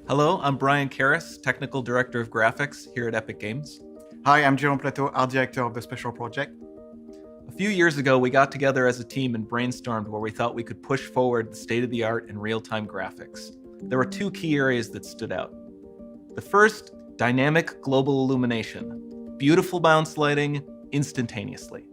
Hello, I'm Brian Karras, Technical Director of Graphics here at Epic Games. Hi, I'm Jerome Plateau, Art Director of the Special Project. A few years ago, we got together as a team and brainstormed where we thought we could push forward the state-of-the-art in real-time graphics. There were two key areas that stood out. The first, dynamic global illumination. Beautiful bounce lighting, instantaneously.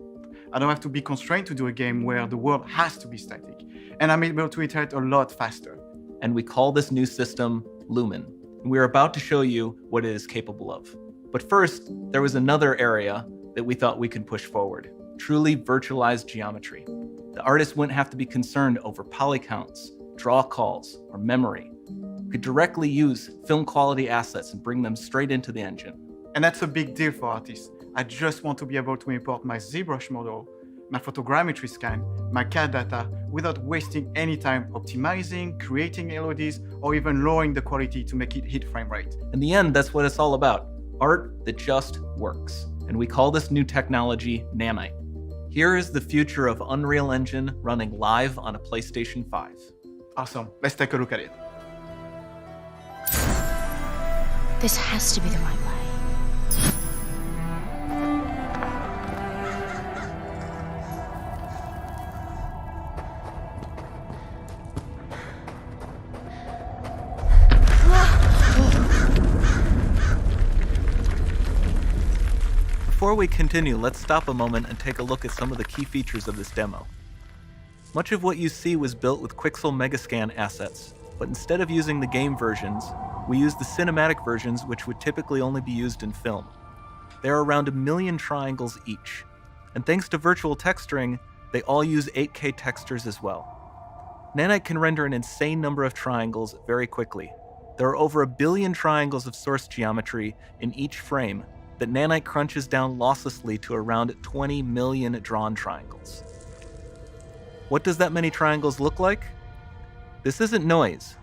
I don't have to be constrained to do a game where the world has to be static, and I'm able to iterate a lot faster. And we call this new system Lumen. And we're about to show you what it is capable of. But first, there was another area that we thought we could push forward. Truly virtualized geometry. The artist wouldn't have to be concerned over poly counts, draw calls, or memory. We could directly use film quality assets and bring them straight into the engine. And that's a big deal for artists. I just want to be able to import my ZBrush model, my photogrammetry scan, my CAD data, without wasting any time optimizing, creating LODs, or even lowering the quality to make it hit frame rate. In the end, that's what it's all about. Art that just works. And we call this new technology Nanite. Here is the future of Unreal Engine running live on a PlayStation 5. Awesome, let's take a look at it. This has to be the right way. Before we continue, let's stop a moment and take a look at some of the key features of this demo. Much of what you see was built with Quixel Megascan assets, but instead of using the game versions, we used the cinematic versions, which would typically only be used in film. There are around 1 million triangles each, and thanks to virtual texturing, they all use 8K textures as well. Nanite can render an insane number of triangles very quickly. There are over 1 billion triangles of source geometry in each frame that Nanite crunches down losslessly to around 20 million drawn triangles. What does that many triangles look like? This isn't noise.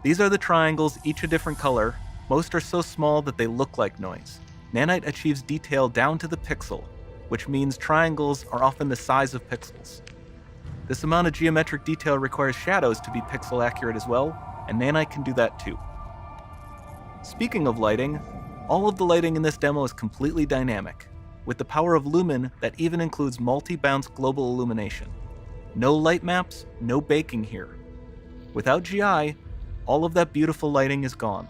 These are the triangles, each a different color. Most are so small that they look like noise. Nanite achieves detail down to the pixel, which means triangles are often the size of pixels. This amount of geometric detail requires shadows to be pixel accurate as well, and Nanite can do that too. Speaking of lighting, all of the lighting in this demo is completely dynamic, with the power of Lumen that even includes multi-bounce global illumination. No light maps, no baking here. Without GI, all of that beautiful lighting is gone.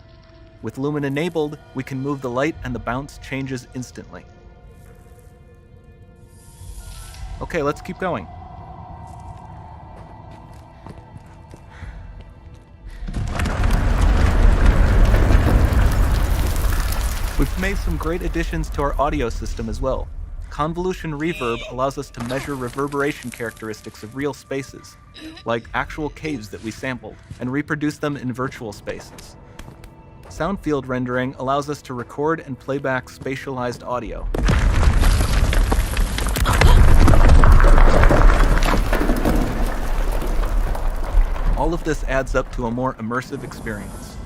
With Lumen enabled, we can move the light and the bounce changes instantly. Okay, let's keep going. We've made some great additions to our audio system as well. Convolution reverb allows us to measure reverberation characteristics of real spaces, like actual caves that we sampled, and reproduce them in virtual spaces. Sound field rendering allows us to record and playback spatialized audio. All of this adds up to a more immersive experience.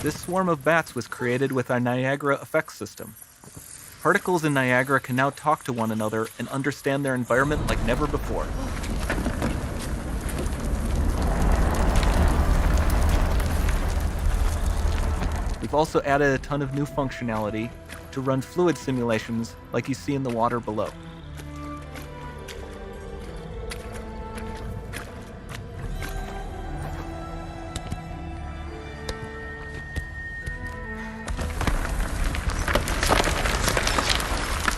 This swarm of bats was created with our Niagara effects system. Particles in Niagara can now talk to one another and understand their environment like never before. We've also added a ton of new functionality to run fluid simulations like you see in the water below.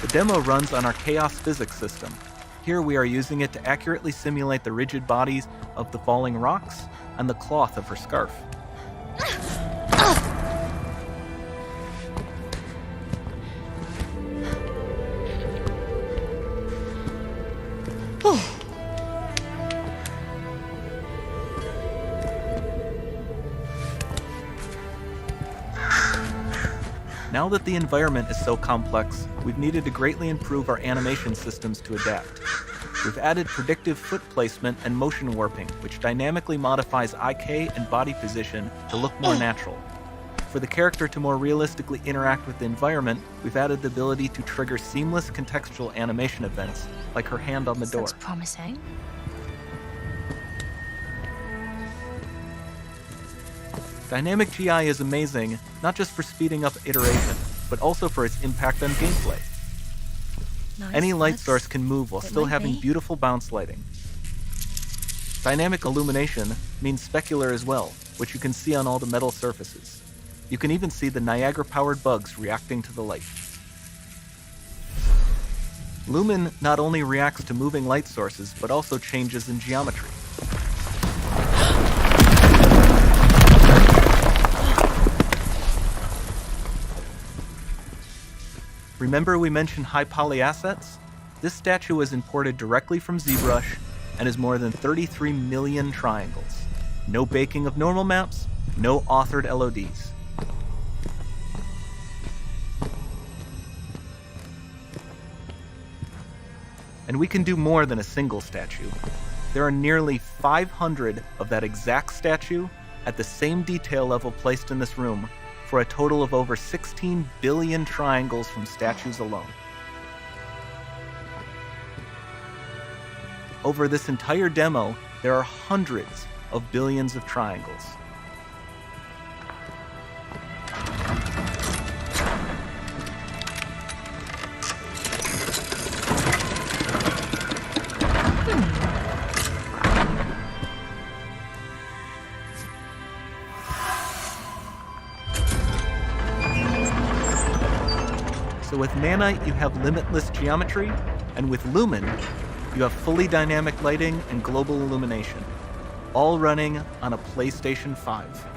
The demo runs on our chaos physics system. Here we are using it to accurately simulate the rigid bodies of the falling rocks and the cloth of her scarf. Now that the environment is so complex, we've needed to greatly improve our animation systems to adapt. We've added predictive foot placement and motion warping, which dynamically modifies IK and body position to look more natural. For the character to more realistically interact with the environment, we've added the ability to trigger seamless contextual animation events, like her hand on the door. Looks promising. Dynamic GI is amazing, not just for speeding up iteration, but also for its impact on gameplay. Nice. Any light source can move while It still might having be. beautiful bounce lighting. Dynamic illumination means specular as well, which you can see on all the metal surfaces. You can even see the Niagara-powered bugs reacting to the light. Lumen not only reacts to moving light sources, but also changes in geometry. Remember we mentioned high poly assets? This statue was imported directly from ZBrush and is more than 33 million triangles. No baking of normal maps, no authored LODs. And we can do more than a single statue. There are nearly 500 of that exact statue at the same detail level placed in this room, for a total of over 16 billion triangles from statues alone. Over this entire demo, there are hundreds of billions of triangles. So with Nanite, you have limitless geometry, and with Lumen, you have fully dynamic lighting and global illumination, all running on a PlayStation 5.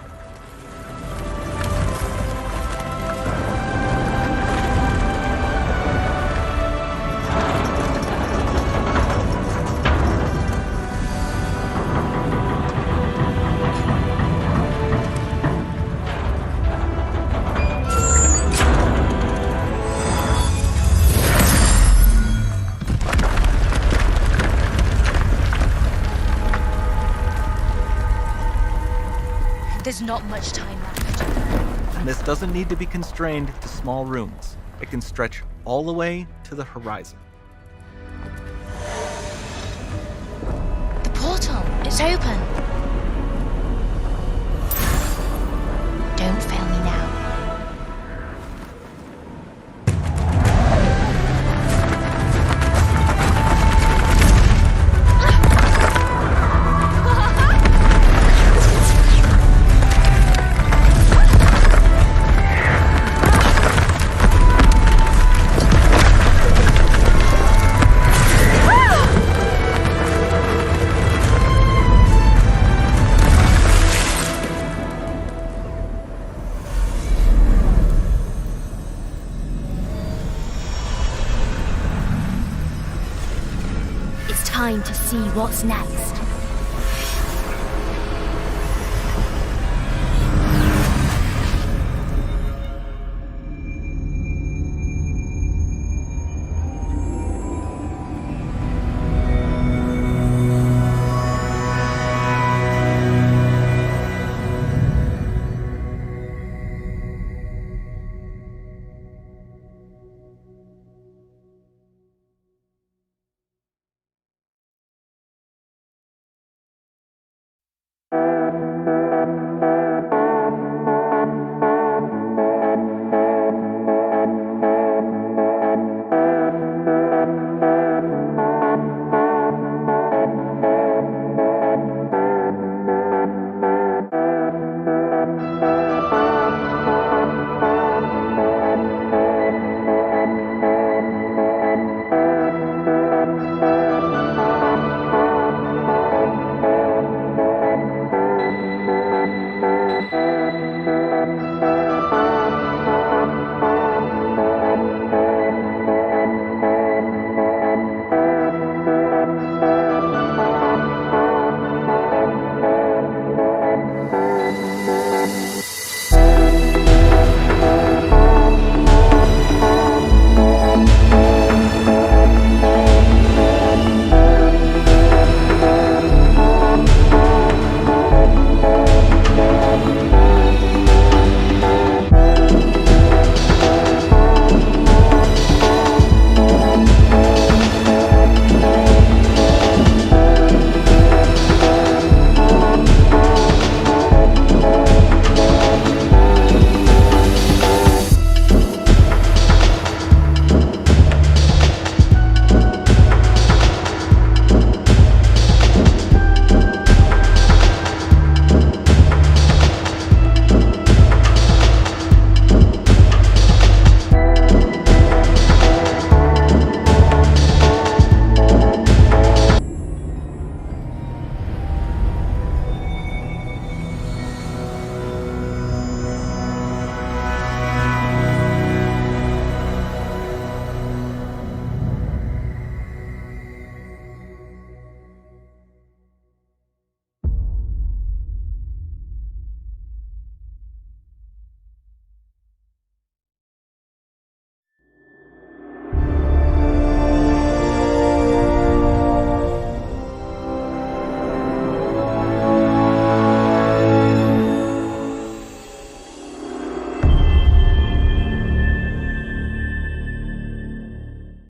There's not much time left. And this doesn't need to be constrained to small rooms. It can stretch all the way to the horizon. The portal, it's open. Don't fail me now. Time to see what's next.